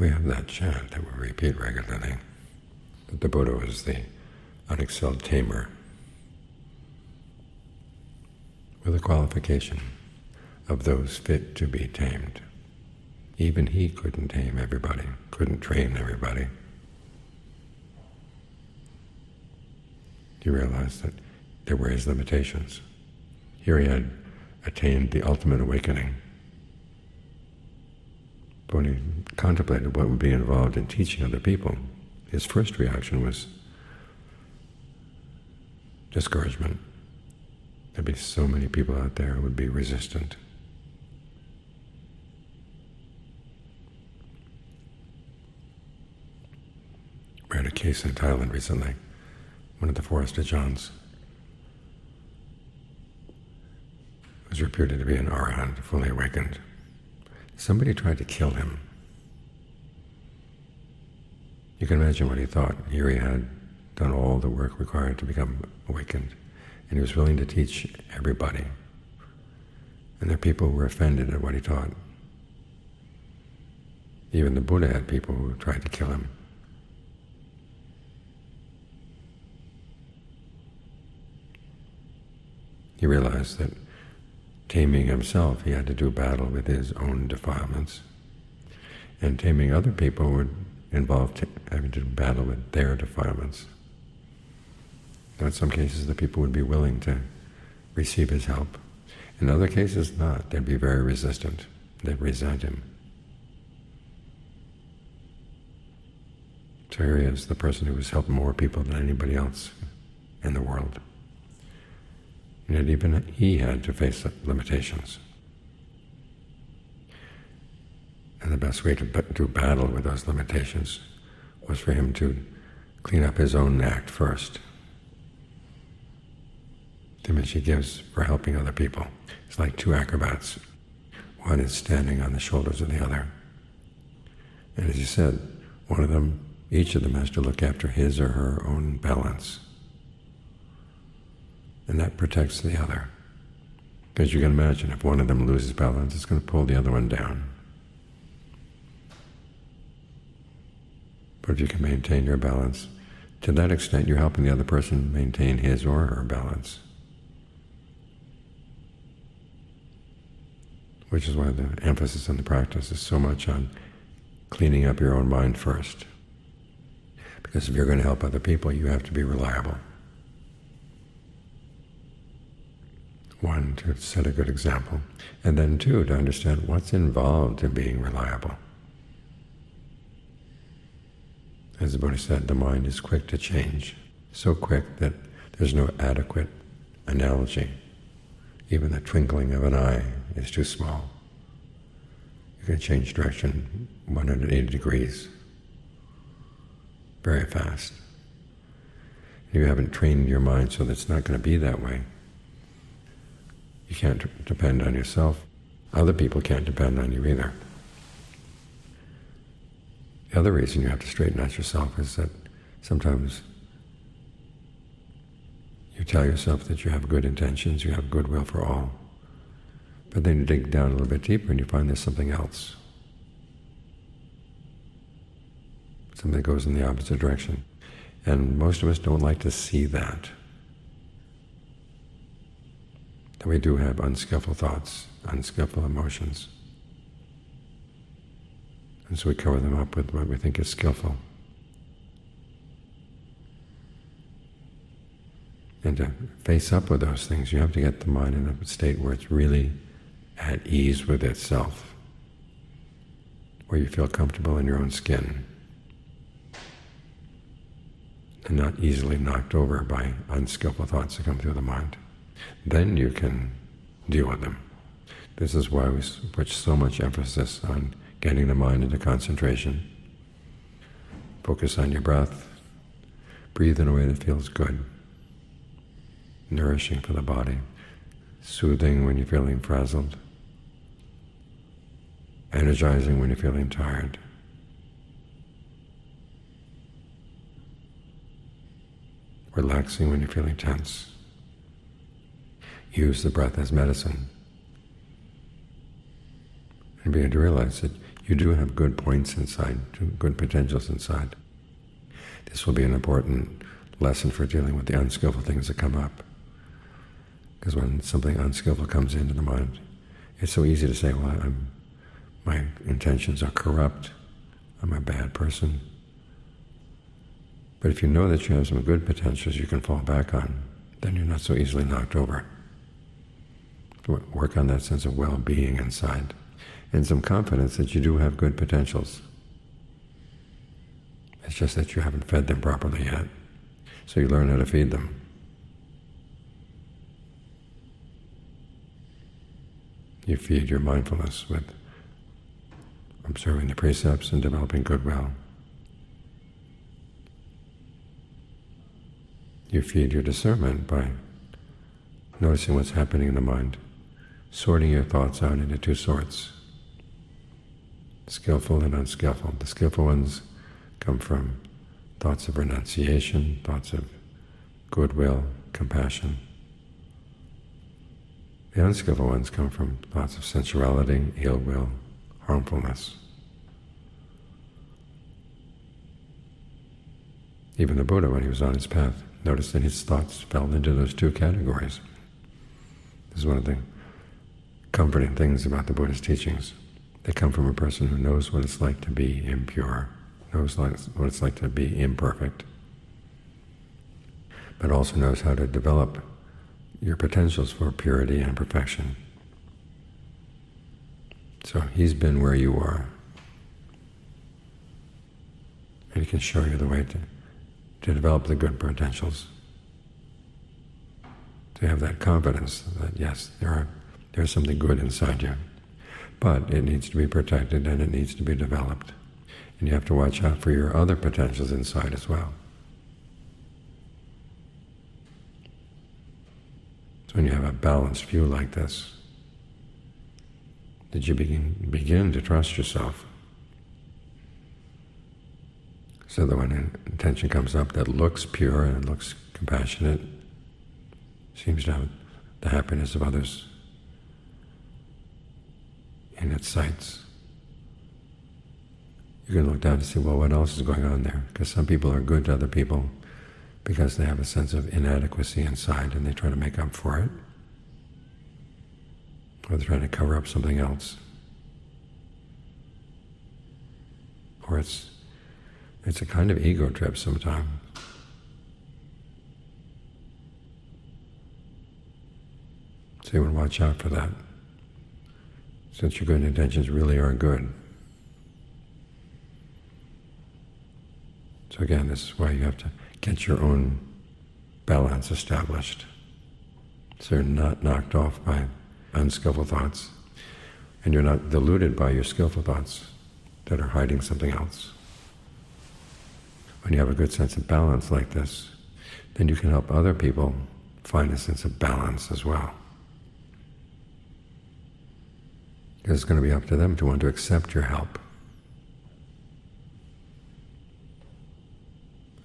We have that chant that we repeat regularly, that the Buddha was the unexcelled tamer, with a qualification of those fit to be tamed. Even he couldn't tame everybody, couldn't train everybody. He realized that there were his limitations. Here he had attained the ultimate awakening. But when he contemplated what would be involved in teaching other people, his first reaction was discouragement. There'd be so many people out there who would be resistant. We had a case in Thailand recently. One of the forest ajahns was reputed to be an arahant, fully awakened. Somebody tried to kill him. You can imagine what he thought. Here he had done all the work required to become awakened, and he was willing to teach everybody. And there people were offended at what he taught. Even the Buddha had people who tried to kill him. He realized that taming himself, he had to do battle with his own defilements, and taming other people would involve having to do battle with their defilements. Now, in some cases, the people would be willing to receive his help. In other cases, not. They'd be very resistant. They'd resent him. So here he is, the person who has helped more people than anybody else in the world. And yet even he had to face limitations. And the best way to do battle with those limitations was for him to clean up his own act first. The image he gives for helping other people is like two acrobats. One is standing on the shoulders of the other. And as he said, each of them has to look after his or her own balance. And that protects the other. Because you can imagine, if one of them loses balance, it's going to pull the other one down. But if you can maintain your balance, to that extent you're helping the other person maintain his or her balance. Which is why the emphasis on the practice is so much on cleaning up your own mind first. Because if you're going to help other people, you have to be reliable. One, to set a good example, and then two, to understand what's involved in being reliable. As the Buddha said, the mind is quick to change, so quick that there's no adequate analogy. Even the twinkling of an eye is too small. You can change direction 180 degrees very fast. You haven't trained your mind so that it's not going to be that way. You can't depend on yourself. Other people can't depend on you either. The other reason you have to straighten out yourself is that sometimes you tell yourself that you have good intentions, you have goodwill for all, but then you dig down a little bit deeper and you find there's something else. Something that goes in the opposite direction. And most of us don't like to see that. That we do have unskillful thoughts, unskillful emotions. And so we cover them up with what we think is skillful. And to face up with those things, you have to get the mind in a state where it's really at ease with itself, where you feel comfortable in your own skin, and not easily knocked over by unskillful thoughts that come through the mind. Then you can deal with them. This is why we put so much emphasis on getting the mind into concentration. Focus on your breath. Breathe in a way that feels good, nourishing for the body, soothing when you're feeling frazzled, energizing when you're feeling tired. Relaxing when you're feeling tense. Use the breath as medicine. And begin to realize that You do have good points inside, good potentials inside. This will be an important lesson for dealing with the unskillful things that come up. Because when something unskillful comes into the mind, it's so easy to say, well, my intentions are corrupt, I'm a bad person. But if you know that you have some good potentials you can fall back on, then you're not so easily knocked over. Work on that sense of well-being inside, and some confidence that you do have good potentials. It's just that you haven't fed them properly yet, so you learn how to feed them. You feed your mindfulness with observing the precepts and developing goodwill. You feed your discernment by noticing what's happening in the mind, sorting your thoughts out into two sorts, skillful and unskillful. The skillful ones come from thoughts of renunciation, thoughts of goodwill, compassion. The unskillful ones come from thoughts of sensuality, ill will, harmfulness. Even the Buddha, when he was on his path, noticed that his thoughts fell into those two categories. This is one of the comforting things about the Buddha's teachings. They come from a person who knows what it's like to be impure, knows what it's like to be imperfect, but also knows how to develop your potentials for purity and perfection. So he's been where you are, and he can show you the way to develop the good potentials, to have that confidence that yes, there's something good inside you, but it needs to be protected and it needs to be developed. And you have to watch out for your other potentials inside as well. So when you have a balanced view like this, that you begin to trust yourself, so that when an intention comes up that looks pure and looks compassionate, seems to have the happiness of others in its sights, you can look down to see, well, what else is going on there? Because some people are good to other people because they have a sense of inadequacy inside and they try to make up for it, or they're trying to cover up something else, or it's a kind of ego trip sometimes. So you want to watch out for that, since your good intentions really are good. So again, this is why you have to get your own balance established, so you're not knocked off by unskillful thoughts, and you're not deluded by your skillful thoughts that are hiding something else. When you have a good sense of balance like this, then you can help other people find a sense of balance as well. Because it's going to be up to them to want to accept your help.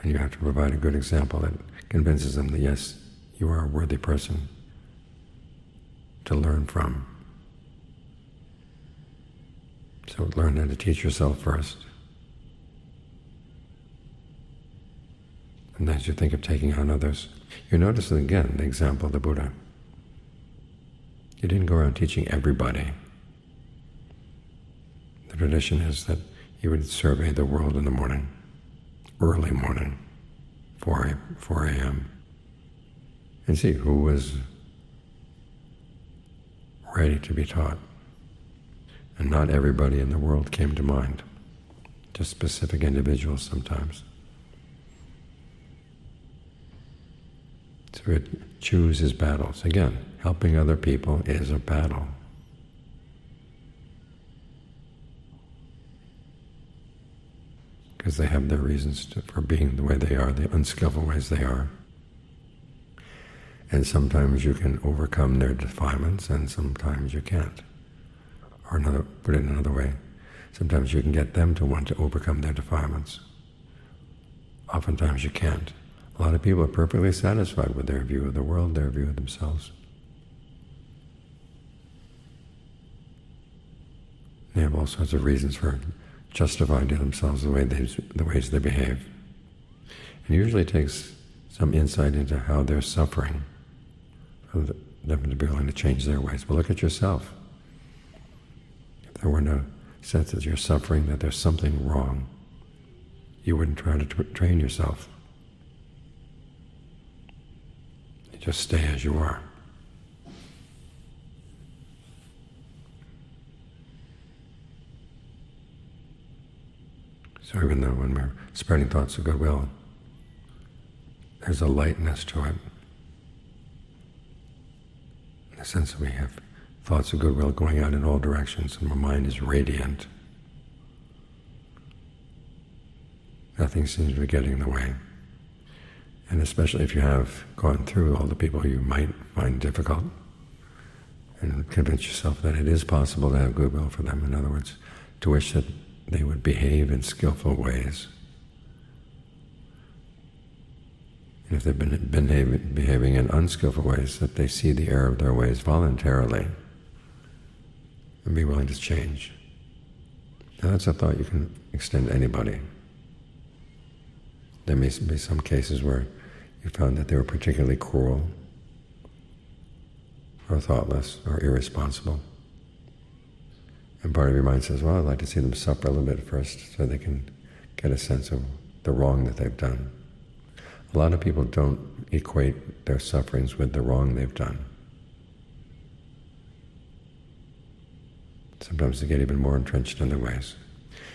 And you have to provide a good example that convinces them that yes, you are a worthy person to learn from. So learn how to teach yourself first. And as you think of taking on others, you notice again the example of the Buddha. He didn't go around teaching everybody. The tradition is that he would survey the world in the morning, early morning, 4 a.m., and see who was ready to be taught. And not everybody in the world came to mind, just specific individuals sometimes. So he would choose his battles. Again, helping other people is a battle. Because they have their reasons for being the way they are, the unskillful ways they are. And sometimes you can overcome their defilements, and sometimes you can't. Or put it another way, sometimes you can get them to want to overcome their defilements. Oftentimes you can't. A lot of people are perfectly satisfied with their view of the world, their view of themselves. They have all sorts of reasons for justifying to themselves the ways they behave. And it usually takes some insight into how they're suffering for them to be willing to change their ways. But look at yourself. If there were no sense that you're suffering, that there's something wrong, you wouldn't try to train yourself. You just stay as you are. So even though when we're spreading thoughts of goodwill, there's a lightness to it, in the sense that we have thoughts of goodwill going out in all directions, and our mind is radiant. Nothing seems to be getting in the way. And especially if you have gone through all the people you might find difficult, and convince yourself that it is possible to have goodwill for them. In other words, to wish that they would behave in skillful ways. And if they've been behaving in unskillful ways, that they see the error of their ways voluntarily and be willing to change. Now that's a thought you can extend to anybody. There may be some cases where you found that they were particularly cruel or thoughtless or irresponsible. And part of your mind says, well, I'd like to see them suffer a little bit first so they can get a sense of the wrong that they've done. A lot of people don't equate their sufferings with the wrong they've done. Sometimes they get even more entrenched in their ways.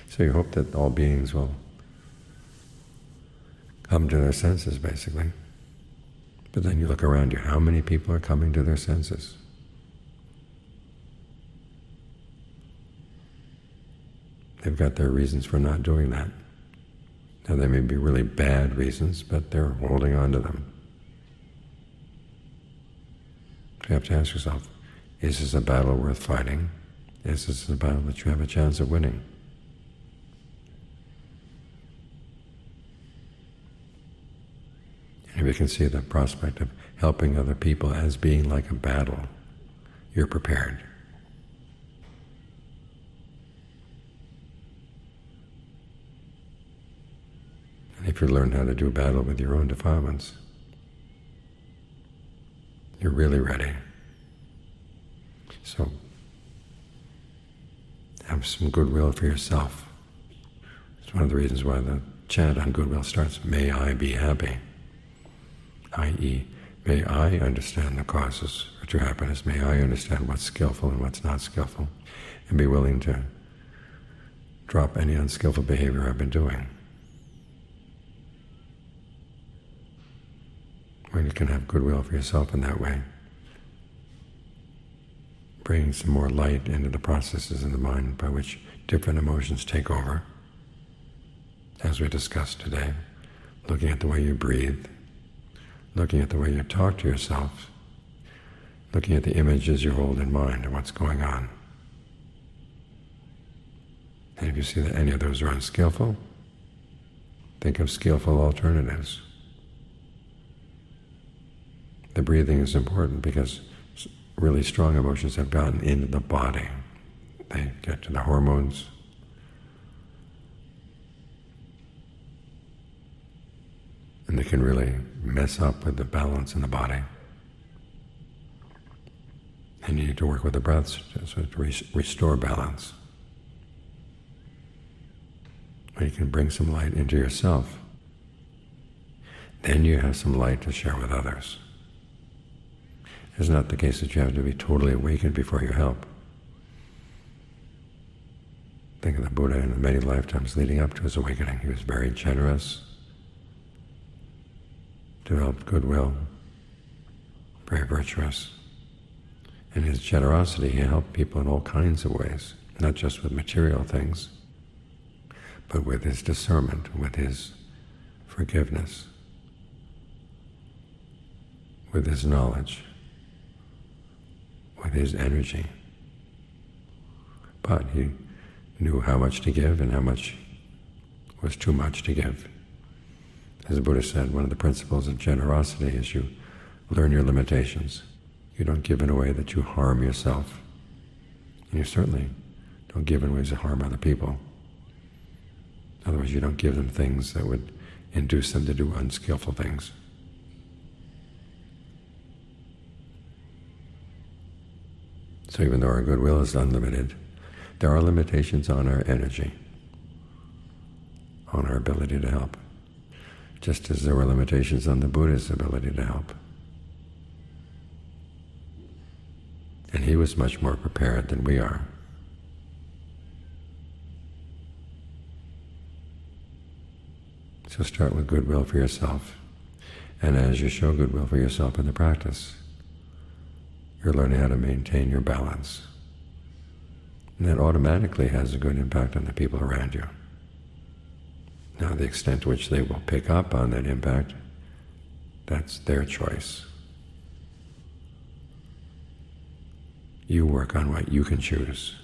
So you hope that all beings will come to their senses, basically. But then you look around you, how many people are coming to their senses? They've got their reasons for not doing that. Now they may be really bad reasons, but they're holding on to them. So you have to ask yourself, is this a battle worth fighting? Is this a battle that you have a chance of winning? And if you can see the prospect of helping other people as being like a battle, you're prepared. And if you learn how to do battle with your own defilements, you're really ready. So have some goodwill for yourself. It's one of the reasons why the chant on goodwill starts, may I be happy, i.e., may I understand the causes for true happiness, may I understand what's skillful and what's not skillful, and be willing to drop any unskillful behavior I've been doing. When you can have goodwill for yourself in that way, bringing some more light into the processes in the mind by which different emotions take over, as we discussed today, looking at the way you breathe, looking at the way you talk to yourself, looking at the images you hold in mind of what's going on. And if you see that any of those are unskillful, think of skillful alternatives. The breathing is important because really strong emotions have gotten into the body. They get to the hormones. And they can really mess up with the balance in the body. And you need to work with the breath to restore balance. When you can bring some light into yourself, then you have some light to share with others. It's not the case that you have to be totally awakened before you help. Think of the Buddha in the many lifetimes leading up to his awakening. He was very generous, developed goodwill, very virtuous. In his generosity, he helped people in all kinds of ways, not just with material things, but with his discernment, with his forgiveness, with his knowledge, with his energy. But he knew how much to give and how much was too much to give. As the Buddha said, one of the principles of generosity is you learn your limitations. You don't give in a way that you harm yourself. And you certainly Don't give in ways that harm other people. Otherwise, you don't give them things that would induce them to do unskillful things. So even though our goodwill is unlimited, there are limitations on our energy, on our ability to help, just as there were limitations on the Buddha's ability to help. And he was much more prepared than we are. So start with goodwill for yourself, and as you show goodwill for yourself in the practice, you're learning how to maintain your balance. And that automatically has a good impact on the people around you. Now, the extent to which they will pick up on that impact, that's their choice. You work on what you can choose.